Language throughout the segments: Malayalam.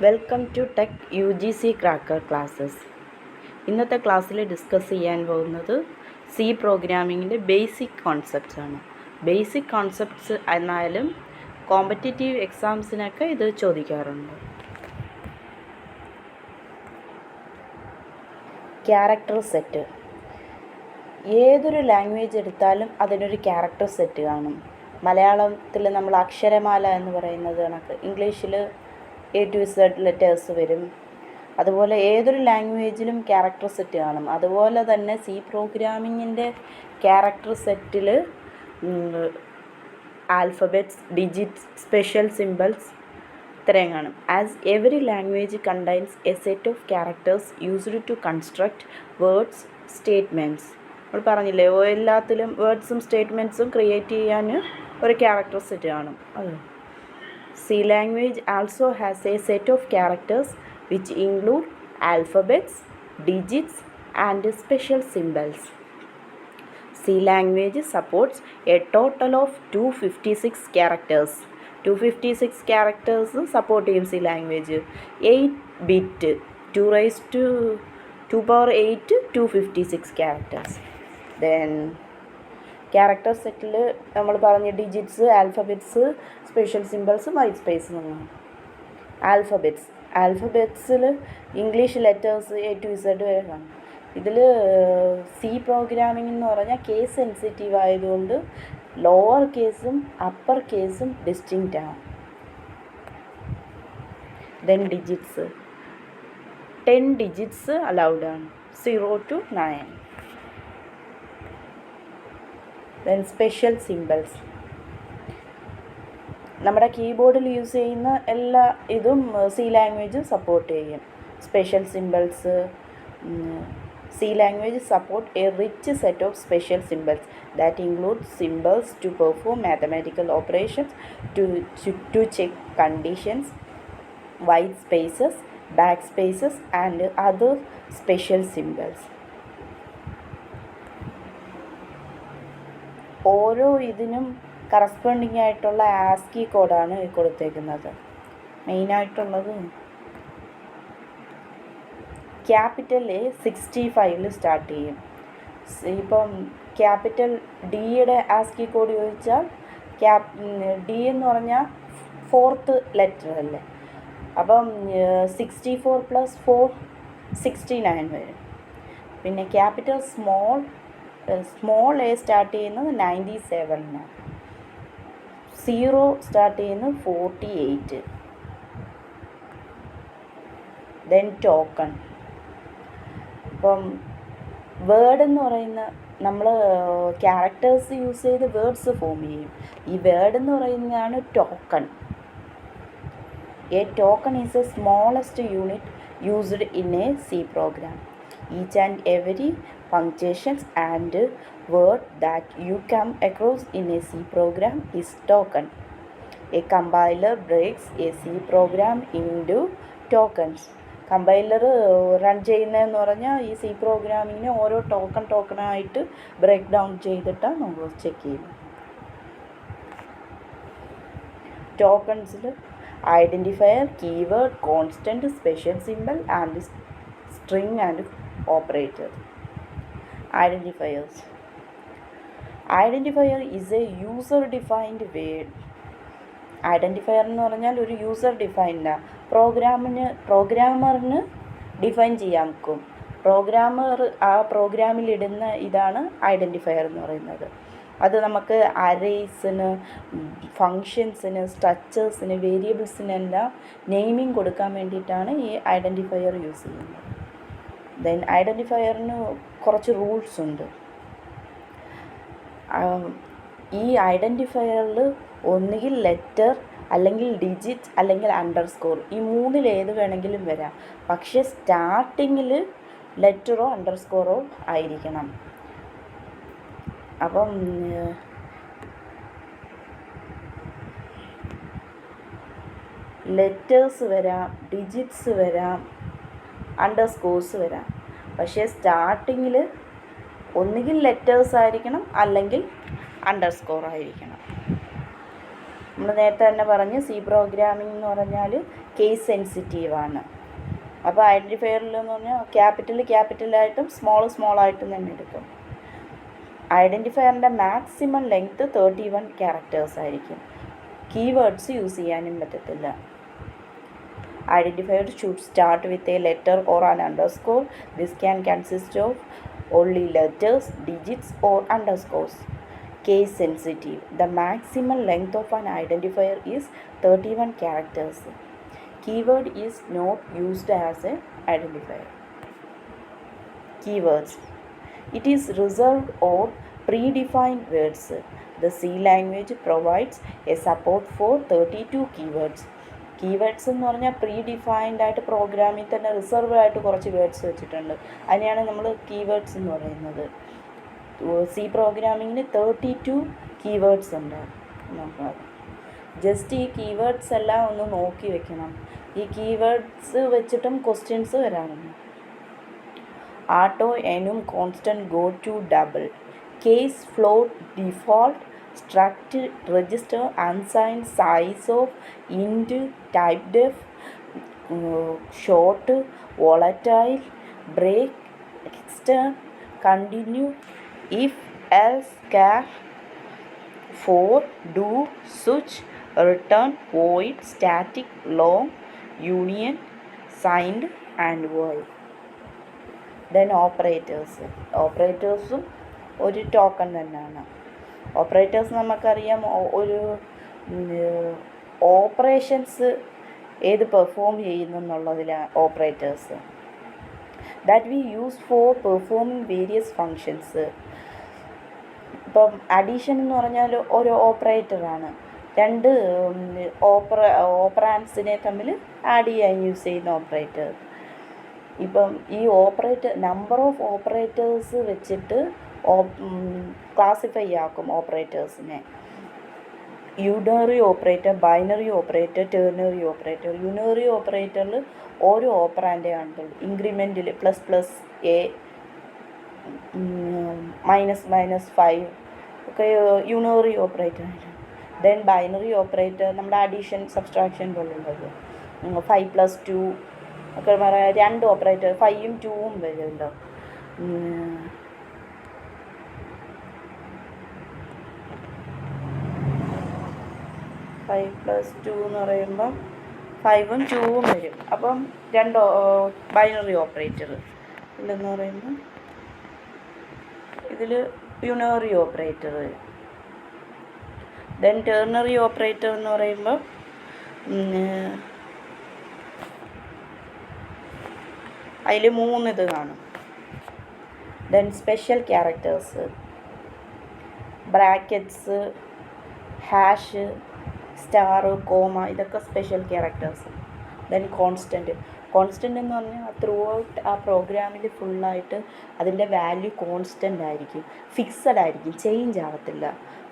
Welcome to tech U G C cracker classes. ഇന്നത്തെ ക്ലാസ്സിൽ ഡിസ്കസ് ചെയ്യാൻ പോകുന്നത് സി പ്രോഗ്രാമിങ്ങിൻ്റെ ബേസിക് കോൺസെപ്റ്റ്സ് ആണ്. ബേസിക് കോൺസെപ്റ്റ്സ് എന്നാലും കോമ്പറ്റേറ്റീവ് എക്സാംസിനൊക്കെ ഇത് ചോദിക്കാറുണ്ട്. Character set. ഏതൊരു ലാംഗ്വേജ് എടുത്താലും അതിനൊരു ക്യാരക്ടർ സെറ്റ് കാണും. മലയാളത്തിൽ നമ്മൾ അക്ഷരമാല എന്ന് പറയുന്നത് കണക്ക് ഇംഗ്ലീഷിൽ A to Z ലെറ്റേഴ്സ് വരും. അതുപോലെ ഏതൊരു ലാംഗ്വേജിലും ക്യാരക്ടർ സെറ്റ് കാണും. അതുപോലെ തന്നെ സി പ്രോഗ്രാമിങ്ങിൻ്റെ ക്യാരക്ടർ സെറ്റിൽ ആൽഫബറ്റ്സ്, ഡിജിറ്റ്സ്, സ്പെഷ്യൽ സിംബൽസ് ഇത്രയും കാണും. As every language contains a set of characters used to construct words, statements. നമ്മൾ പറഞ്ഞില്ലേ, എല്ലാത്തിലും വേർഡ്സും സ്റ്റേറ്റ്മെൻറ്റ്സും ക്രിയേറ്റ് ചെയ്യാൻ ഒരു ക്യാരക്ടർ സെറ്റ് കാണും. അത് C language also has a set of characters which include alphabets, digits and special symbols. C language supports a total of 256 characters. 256 characters support in C language. 8-bit 2 raised to 2 power 8 256 characters. Then character സെറ്റിൽ നമ്മൾ പറഞ്ഞ digits, alphabets, special symbols, white space എന്നാണ്. ആൽഫബറ്റ്സിൽ English letters A to Z വരെ കാണും. ഇതിൽ സി പ്രോഗ്രാമിംഗ് എന്ന് പറഞ്ഞാൽ കേസ് സെൻസിറ്റീവ് ആയതുകൊണ്ട് ലോവർ കേസും അപ്പർ കേസും ഡിസ്റ്റിങ്ക്റ്റ് ആണ്. ദെൻ ഡിജിറ്റ്സ് 10 ഡിജിറ്റ്സ് അലൗഡ് ആണ്, 0 to 9. Then special symbols. നമ്മുടെ കീബോർഡിൽ യൂസ് ചെയ്യുന്ന എല്ലാ ഇതും സി ലാംഗ്വേജ് സപ്പോർട്ട് ചെയ്യും. Special symbols. C language support a rich set of special symbols that include symbols to perform mathematical operations, to check conditions, white spaces, back spaces and other special symbols. ഓരോ ഇതിനും കറസ്പോണ്ടിങ് ആയിട്ടുള്ള ആസ്കി കോഡാണ് കൊടുത്തേക്കുന്നത്. മെയിനായിട്ടുള്ളത് ക്യാപിറ്റൽ A 65 സ്റ്റാർട്ട് ചെയ്യും. ഇപ്പം ക്യാപിറ്റൽ ഡിയുടെ ആസ്കി കോഡ് ചോദിച്ചാൽ ഡി എന്ന് പറഞ്ഞാൽ 4th ലെറ്റർ അല്ലേ, അപ്പം 64 + 4 69 വരും. പിന്നെ ക്യാപിറ്റൽ സ്മോൾ എ സ്റ്റാർട്ട് ചെയ്യുന്നത് 97, 0 സ്റ്റാർട്ട് ചെയ്യുന്നത് 48. Then token. ഇപ്പം വേർഡ് എന്ന് പറയുന്ന നമ്മൾ ക്യാരക്ടേഴ്സ് യൂസ് ചെയ്ത് വേർഡ്സ് ഫോം ചെയ്യും. ഈ വേർഡ് എന്ന് പറയുന്നതാണ് token. A token is a smallest unit used in a C program. Each and every punctuations and word that you come across in a C program is token. A compiler breaks a C program into tokens. Compiler run ചെയ്യുന്നതെന്ന് പറഞ്ഞാൽ ഈ സി പ്രോഗ്രാമിങ്ങിനെ ഓരോ ടോക്കണായിട്ട് ബ്രേക്ക് ഡൗൺ ചെയ്തിട്ടാണ് നമ്മൾ ചെക്ക് ചെയ്യുന്നത്. ടോക്കൺസിൽ identifier, keyword, constant, special symbol and string and operator. Identifier is a user defined word. Identifier എന്ന് പറഞ്ഞാൽ ഒരു യൂസർ ഡിഫൈൻഡ് പ്രോഗ്രാമറിന് ഡിഫൈൻ ചെയ്യാൻ നോക്കും. പ്രോഗ്രാമർ ആ പ്രോഗ്രാമിലിടുന്ന ഇതാണ് ഐഡൻറ്റിഫയർ എന്ന് പറയുന്നത്. അത് നമുക്ക് അറേയ്സിന്, ഫങ്ഷൻസിന്, സ്ട്രക്ചേഴ്സിന്, വേരിയബിൾസിനെല്ലാം നെയിമിങ് കൊടുക്കാൻ വേണ്ടിയിട്ടാണ് ഈ ഐഡൻറ്റിഫയർ യൂസ് ചെയ്യുന്നത്. ദെൻ ഐഡൻറ്റിഫയറിന് കുറച്ച് റൂൾസ് ഉണ്ട്. ഈ ഐഡൻറ്റിഫയറിൽ ഒന്നുകിൽ ലെറ്റർ, അല്ലെങ്കിൽ ഡിജിറ്റ്, അല്ലെങ്കിൽ അണ്ടർസ്കോർ, ഈ മൂന്നിലേത് വേണമെങ്കിലും വരാം. പക്ഷേ സ്റ്റാർട്ടിങ്ങിൽ ലെറ്ററോ അണ്ടർസ്കോറോ ആയിരിക്കണം. അപ്പം ലെറ്റേഴ്സ് വരാം, ഡിജിറ്റ്സ് വരാം, അണ്ടർസ്കോർസ് വരാം. പക്ഷേ സ്റ്റാർട്ടിങ്ങിൽ ഒന്നുകിൽ ലെറ്റേഴ്സ് ആയിരിക്കണം, അല്ലെങ്കിൽ അണ്ടർസ്കോർ ആയിരിക്കണം. നമ്മൾ നേരത്തെ തന്നെ പറഞ്ഞ് സി പ്രോഗ്രാമിംഗ് എന്ന് പറഞ്ഞാൽ കേസ് സെൻസിറ്റീവാണ്. അപ്പോൾ ഐഡൻറ്റിഫയറിലെന്ന് പറഞ്ഞാൽ ക്യാപിറ്റലായിട്ടും സ്മോളായിട്ടും തന്നെ എടുക്കും. ഐഡൻറ്റിഫയറിൻ്റെ മാക്സിമം ലെങ്ത്ത് 31 ക്യാരക്ടേഴ്സ് ആയിരിക്കും. കീവേഡ്സ് യൂസ് ചെയ്യാനും പറ്റത്തില്ല. Identifier should start with a letter or an underscore. This can consist of only letters, digits or underscores. Case sensitive. The maximum length of an identifier is 31 characters. Keyword is not used as an identifier. Keywords. It is reserved or predefined words. The C language provides a support for 32 keywords. Keywords എന്ന് പറഞ്ഞാൽ പ്രീ ഡിഫൈൻഡ് ആയിട്ട് പ്രോഗ്രാമിൽ തന്നെ റിസർവ് ആയിട്ട് കുറച്ച് വേർഡ്സ് വെച്ചിട്ടുണ്ട്. അതിനെയാണ് നമ്മൾ കീവേഡ്സ് എന്ന് പറയുന്നത്. സി പ്രോഗ്രാമിങ്ങിന് 32 കീവേഡ്സ് ഉണ്ട്. നോക്കാം, ജസ്റ്റ് ഈ കീവേഡ്സ് എല്ലാം ഒന്ന് നോക്കി വെക്കണം. ഈ കീവേഡ്സ് വെച്ചിട്ടും ക്വസ്റ്റ്യൻസ് വരാറുണ്ട്. Auto enum constant goto double, case float default, struct, register, unsigned, size of, int, type def, short, volatile, break, extern, continue, if, else, char, for, do, switch, return, void, static, long, union, signed and void. Then ഓപ്പറേറ്റേഴ്സും ഒരു ടോക്കൺ തന്നെയാണ്. ഓപ്പറേറ്റേഴ്സ് നമുക്കറിയാം, ഒരു ഓപ്പറേഷൻസ് ഏത് പെർഫോം ചെയ്യുന്നു എന്നുള്ളതിലാണ് operators. That we use for performing various functions. ഇപ്പം അഡീഷൻ എന്ന് പറഞ്ഞാൽ ഒരു ഓപ്പറേറ്ററാണ്. രണ്ട് ഓപ്പറാൻസിനെ തമ്മിൽ ആഡ് ചെയ്യാൻ യൂസ് ചെയ്യുന്ന ഓപ്പറേറ്റർ. ഇപ്പം ഈ നമ്പർ ഓഫ് ഓപ്പറേറ്റേഴ്സ് വെച്ചിട്ട് ക്ലാസിഫൈ ആക്കും ഓപ്പറേറ്റേഴ്സിനെ. Unary operator, binary operator, ternary operator. Unary ഓപ്പറേറ്ററിൽ ഓരോ ഓപ്പറാൻ്റെ ആണുള്ളൂ. ഇൻക്രിമെൻറ്റിൽ ++, A, -5 ഒക്കെ unary operator. Then binary operator നമ്മുടെ അഡീഷൻ സബ്സ്ട്രാക്ഷൻ പോലുള്ളത്. 5+2 ഒക്കെ പറയാം. രണ്ട് ഓപ്പറേറ്റർ 5ഉം 2ഉം വരുമല്ലോ. 5+2 എന്ന് പറയുമ്പം 5ഉം 2ഉം വരും. അപ്പം രണ്ട് ബൈനറി ഓപ്പറേറ്റർ. ഇല്ലെന്ന് പറയുമ്പോൾ ഇതിൽ unary operator. Then ternary operator എന്ന് പറയുമ്പോൾ അതിൽ 3 ഇത് കാണും. Then special characters, brackets, hash, star, comma, ഇതൊക്കെ സ്പെഷ്യൽ ക്യാരക്ടേഴ്സ്. ദെൻ കോൺസ്റ്റൻറ്റ് എന്ന് പറഞ്ഞാൽ ത്രൂ ഔട്ട് ആ പ്രോഗ്രാമിൽ ഫുള്ളായിട്ട് അതിൻ്റെ വാല്യൂ കോൺസ്റ്റൻ്റ് ആയിരിക്കും, ഫിക്സഡ് ആയിരിക്കും, ചേഞ്ച് ആവത്തില്ല.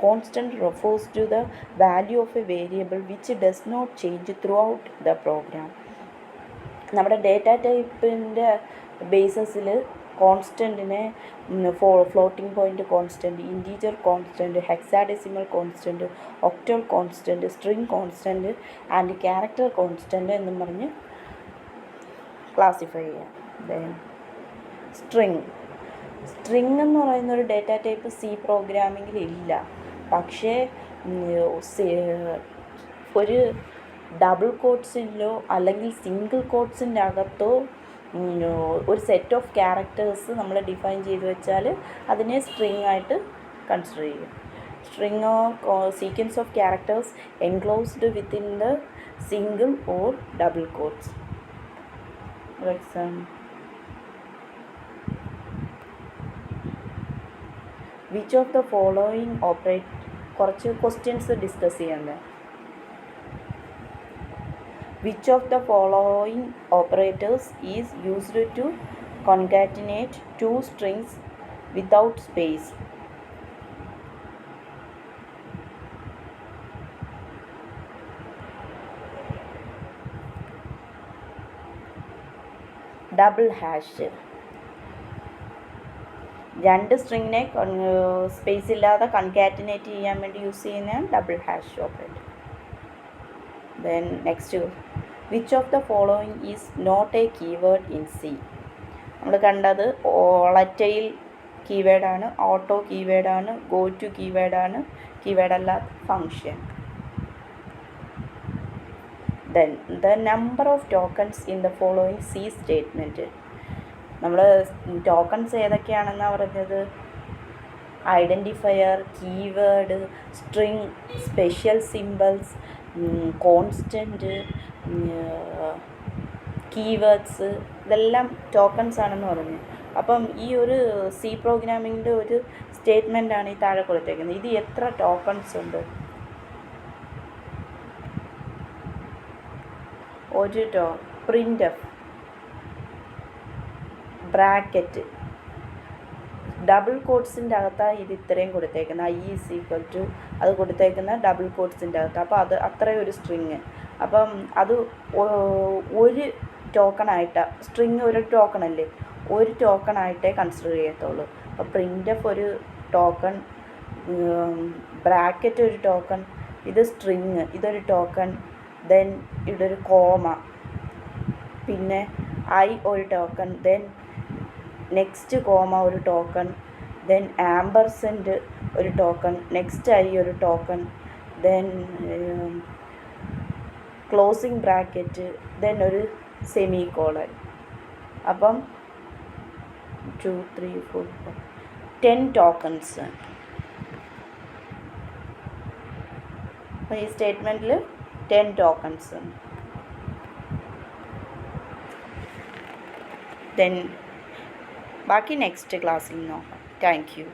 Constant refers to the value of a variable which does not change throughout the program. നമ്മുടെ ഡേറ്റ ടൈപ്പിൻ്റെ ബേസിസിൽ കോൺസ്റ്റൻറ്റിനെ floating point constant, integer constant, hexadecimal constant, octal constant, string constant and character constant എന്നും പറഞ്ഞ് ക്ലാസിഫൈ ചെയ്യാം. ദെൻ സ്ട്രിങ് എന്ന് പറയുന്ന ഒരു ഡേറ്റ ടൈപ്പ് സി പ്രോഗ്രാമിങ്ങിൽ ഇല്ല. പക്ഷേ ഒരു ഡബിൾ കോട്ട്സിലോ അല്ലെങ്കിൽ സിംഗിൾ കോട്ട്സിൻ്റെ അകത്തോ ഒരു സെറ്റ് ഓഫ് ക്യാരക്ടേഴ്സ് നമ്മൾ ഡിഫൈൻ ചെയ്ത് വെച്ചാൽ അതിനെ സ്ട്രിങ് ആയിട്ട് കൺസിഡർ ചെയ്യും. String or sequence of characters enclosed within the single or double quotes. For example, which of the following കുറച്ച് ക്വസ്റ്റ്യൻസ് ഡിസ്കസ് ചെയ്യാനുണ്ട്. Which of the following operators is used to concatenate two strings without space? Double hash. രണ്ട് സ്ട്രിങ്ങിനെ സ്പേസ് ഇല്ലാതെ കൺകാറ്റിനേറ്റ് ചെയ്യാൻ വേണ്ടി യൂസ് ചെയ്യുന്നതാണ് double hash operator. Then next, which of the following is not a keyword in C? നമ്മൾ കണ്ടത് ഓളറ്റയിൽ കീവേഡാണ്, ഓട്ടോ കീവേഡാണ്, ഗോ ടു കീവേഡാണ്, കീവേഡ് അല്ലാത്ത function. Then the number of tokens in the following C statement. നമ്മൾ ടോക്കൺസ് ഏതൊക്കെയാണെന്നാണ് പറഞ്ഞത്? Identifier, keyword, string, special symbols, constant, keywords, ഇതെല്ലാം ടോക്കൺസ് ആണെന്ന് പറഞ്ഞു. അപ്പം ഈ ഒരു സി പ്രോഗ്രാമിങ്ങിൻ്റെ ഒരു സ്റ്റേറ്റ്മെൻറ്റാണ് ഈ താഴെ കൊടുത്തേക്കുന്നത്. ഇത് എത്ര ടോക്കൺസ് ഉണ്ട്? ഒരു പ്രിൻ്റ് എഫ്, ബ്രാക്കറ്റ്, ഡബിൾ കോട്ട്സിൻ്റെ അകത്താണ് ഇത് ഇത്രയും കൊടുത്തേക്കുന്നത്. ഐ ഈസ് ഈക്വൽ ടു അത് കൊടുത്തേക്കുന്ന ഡബിൾ കോട്ട്സിൻ്റെ അകത്ത്. അപ്പോൾ അത് അത്രയും ഒരു സ്ട്രിങ്. അപ്പം അത് ഒരു ടോക്കണായിട്ടാണ്, സ്ട്രിങ് ഒരു ടോക്കണല്ലേ, ഒരു ടോക്കണായിട്ടേ കൺസിഡർ ചെയ്യത്തുള്ളൂ. അപ്പോൾ പ്രിൻ്റ് എഫ് ഒരു ടോക്കൺ, ബ്രാക്കറ്റ് ഒരു ടോക്കൺ, ഇത് സ്ട്രിങ് ഇതൊരു ടോക്കൺ, ദെൻ ഇതൊരു കോമ, പിന്നെ ഐ ഒരു ടോക്കൺ, ദെൻ നെക്സ്റ്റ് കോമ ഒരു ടോക്കൺ, ദെൻ ആംബർസെൻറ്റ് ഒരു ടോക്കൺ, നെക്സ്റ്റ് ഐ ഒരു token, then closing bracket, then ഒരു സെമി കോളൻ. അപ്പം 2 3 4 5 10 ടോക്കൺസ്. അപ്പോൾ ഈ സ്റ്റേറ്റ്മെൻറ്റിൽ 10 ടോക്കൺസ്. ദെൻ ബാക്കി നെക്സ്റ്റ് ക്ലാസ്സിൽ നോക്കാം. Thank you.